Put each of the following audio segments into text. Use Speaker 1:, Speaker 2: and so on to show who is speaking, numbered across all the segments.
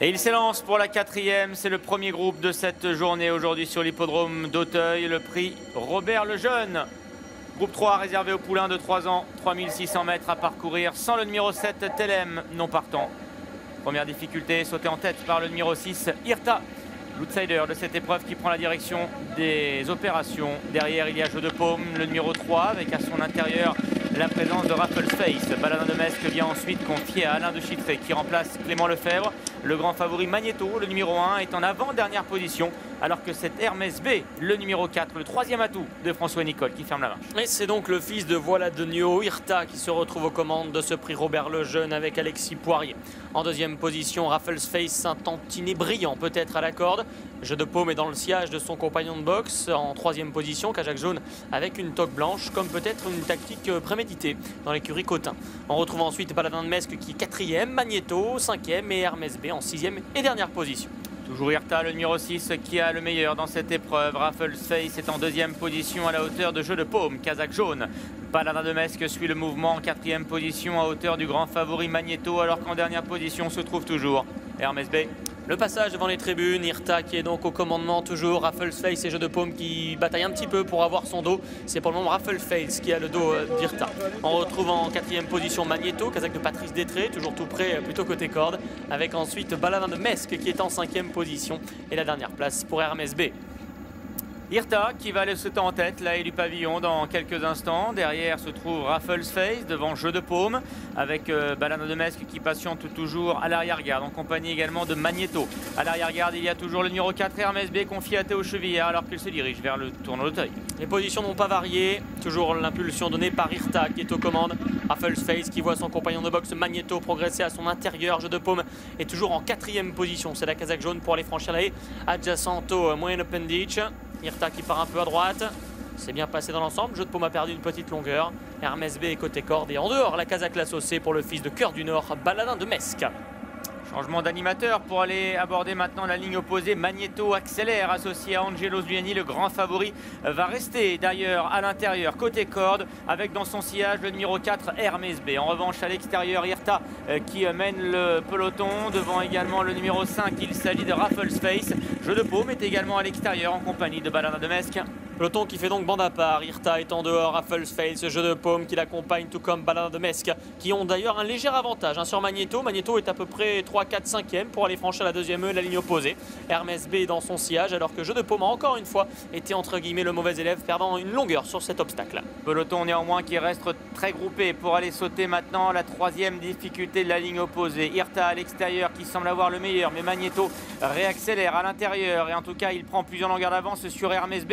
Speaker 1: Et il s'élance pour la quatrième, c'est le premier groupe de cette journée aujourd'hui sur l'hippodrome d'Auteuil, le prix Robert Lejeune. Groupe 3 réservé aux poulains de 3 ans, 3600 mètres à parcourir sans le numéro 7 Telem non partant. Première difficulté, sauté en tête par le numéro 6 Irta, l'outsider de cette épreuve qui prend la direction des opérations. Derrière il y a Jeu de Paume, le numéro 3 avec à son intérieur la présence de Raffles Face. Baladin de Mesque vient ensuite confié à Alain de Chiffré qui remplace Clément Lefebvre. Le grand favori Magneto, le numéro 1, est en avant-dernière position alors que c'est Hermès B, le numéro 4, le troisième atout de François Nicole qui ferme la marche.
Speaker 2: Et c'est donc le fils de Voilà de Nio, Irta, qui se retrouve aux commandes de ce prix Robert Lejeune avec Alexis Poirier. En deuxième position, Raffles Face, un tantinet brillant peut-être à la corde. Jeu de Paume est dans le sillage de son compagnon de boxe. En troisième position, Cajac Jaune avec une toque blanche, comme peut-être une tactique préméditée dans l'écurie Cotin. On retrouve ensuite Baladin de Mesque qui est quatrième, Magneto cinquième et Hermès B en sixième et dernière position.
Speaker 1: Toujours Irta, le numéro 6, qui a le meilleur dans cette épreuve. Raffles Face est en deuxième position à la hauteur de Jeu de Paume. Casaque Jaune. Baladin de Mesque suit le mouvement en quatrième position à hauteur du grand favori Magneto, alors qu'en dernière position se trouve toujours Hermès B.
Speaker 2: Le passage devant les tribunes, Irta qui est donc au commandement toujours, Raffles Face et Jeu de Paume qui bataillent un petit peu pour avoir son dos. C'est pour le moment Raffles Face qui a le dos d'Irta. On retrouve en quatrième position Magneto, Kazakh de Patrice Détré, toujours tout près, plutôt côté corde, avec ensuite Baladin de Mesque qui est en cinquième position et la dernière place pour Hermès B.
Speaker 1: Irta qui va aller sauter en tête, là et du pavillon dans quelques instants. Derrière se trouve Raffles Face devant Jeu de Paume avec Baladin de Mesque qui patiente toujours à l'arrière-garde en compagnie également de Magneto. À l'arrière-garde il y a toujours le numéro 4 Hermès B confié à Théo Chevillard alors qu'il se dirige vers le tournoi d'Auteuil.
Speaker 2: Les positions n'ont pas varié, toujours l'impulsion donnée par Irta qui est aux commandes. Raffles Face qui voit son compagnon de boxe Magneto progresser à son intérieur. Jeu de Paume est toujours en quatrième position, c'est la Casaque Jaune pour aller franchir la haie adjacente au Moyen Appendage. Irta qui part un peu à droite, c'est bien passé dans l'ensemble. Jeu de Paume a perdu une petite longueur. Hermès B est côté corde et en dehors la Casaque Lassocé pour le fils de Cœur du Nord, Baladin de Mesque.
Speaker 1: Changement d'animateur pour aller aborder maintenant la ligne opposée. Magneto accélère associé à Angelo Zuliani. Le grand favori va rester d'ailleurs à l'intérieur côté corde avec dans son sillage le numéro 4 Hermès B. En revanche à l'extérieur Irta qui mène le peloton. Devant également le numéro 5, il s'agit de Raffles Face. Jeu de Paume est également à l'extérieur en compagnie de Baladin de Mesque.
Speaker 2: Peloton qui fait donc bande à part. Irta est en dehors, Raffles Face, Jeu de Paume qui l'accompagne tout comme Baladin de Mesque qui ont d'ailleurs un léger avantage sur Magneto. Magneto est à peu près 3, 4, 5e pour aller franchir la deuxième la ligne opposée. Hermès B est dans son sillage alors que Jeu de Paume a encore une fois été entre guillemets le mauvais élève perdant une longueur sur cet obstacle.
Speaker 1: Peloton néanmoins qui reste très groupé pour aller sauter maintenant la troisième difficulté de la ligne opposée. Irta à l'extérieur qui semble avoir le meilleur mais Magneto réaccélère à l'intérieur et en tout cas il prend plusieurs longueurs d'avance sur Hermès B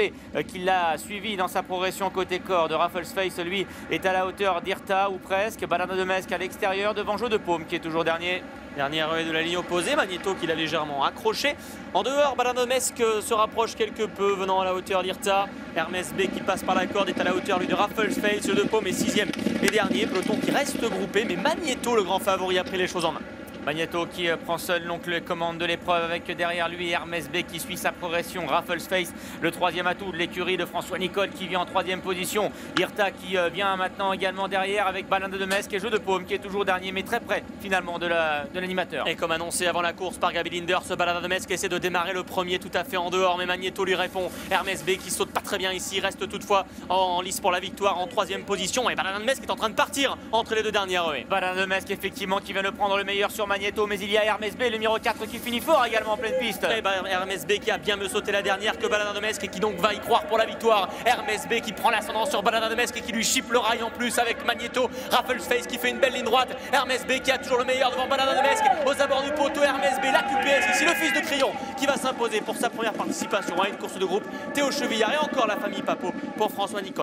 Speaker 1: qui l'a suivi dans sa progression côté corde. Raffles Face lui est à la hauteur d'Irta ou presque. Baladin de Mesque à l'extérieur devant Jeu de Paume qui est toujours dernier.
Speaker 2: Dernière de la ligne opposée, Magneto qui l'a légèrement accroché. En dehors, Baladin de Mesque se rapproche quelque peu venant à la hauteur d'Irta. Hermès B qui passe par la corde est à la hauteur lui de Raffles Face. Jeu de Paume est 6e et dernier. Peloton qui reste groupé mais Magneto le grand favori a pris les choses en main.
Speaker 1: Magneto qui prend seul donc les commandes de l'épreuve avec derrière lui Hermès B qui suit sa progression. Raffles Face, le troisième atout de l'écurie de François Nicole qui vient en troisième position. Irta qui vient maintenant également derrière avec Baladin de Mesque et Jeu de Paume qui est toujours dernier mais très près finalement de l'animateur.
Speaker 2: Et comme annoncé avant la course par Gabi Linders, Baladin de Mesque essaie de démarrer le premier tout à fait en dehors mais Magneto lui répond. Hermès B qui saute pas très bien ici, reste toutefois en lice pour la victoire en troisième position et Baladin de Mesque est en train de partir entre les deux dernières.
Speaker 1: Baladin de Mesque effectivement qui vient de prendre le meilleur sur Magneto, mais il y a Hermès B, le numéro 4 qui finit fort également en pleine piste.
Speaker 2: Et Hermès B qui a bien mieux sauté la dernière que Baladin de Mesque et qui donc va y croire pour la victoire. Hermès B qui prend l'ascendant sur Baladin de Mesque et qui lui chipe le rail en plus avec Magneto. Raffles Face qui fait une belle ligne droite. Hermès B qui a toujours le meilleur devant Baladin de Mesque. Aux abords du poteau, Hermès B, la QPS ici, le fils de Crillon qui va s'imposer pour sa première participation à une course de groupe. Théo Chevillard et encore la famille Papo pour François Nicole.